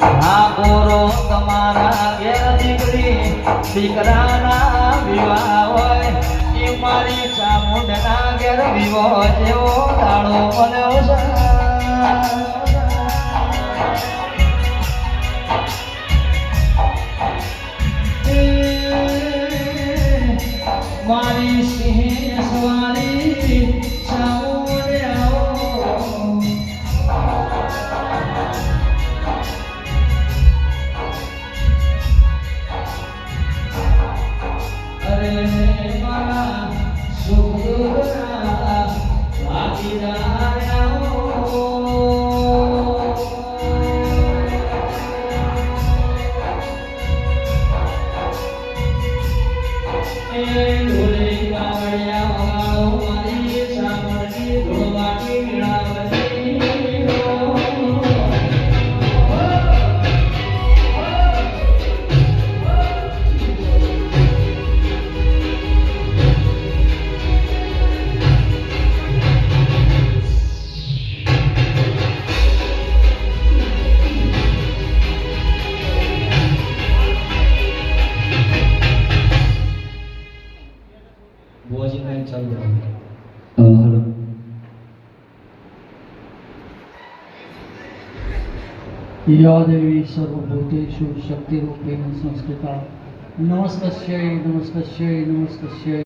ઠાકોરો તમારા ઘેર દીકરી દીકરાના વિવાહ હોય એ મારી ચામુંડના ઘેર વિવાહ જેવો દાડો મળ્યો છે. મારી સિંહ સવારી ચામુંડે આવો. અરે મારા સુખ દુઃખના ભાગીદાર આવો. हेलो या देवी सर्वभूतेषु शक्तिरूपेण संस्थिता नमस्तस्यै नमस्तस्यै नमस्तस्यै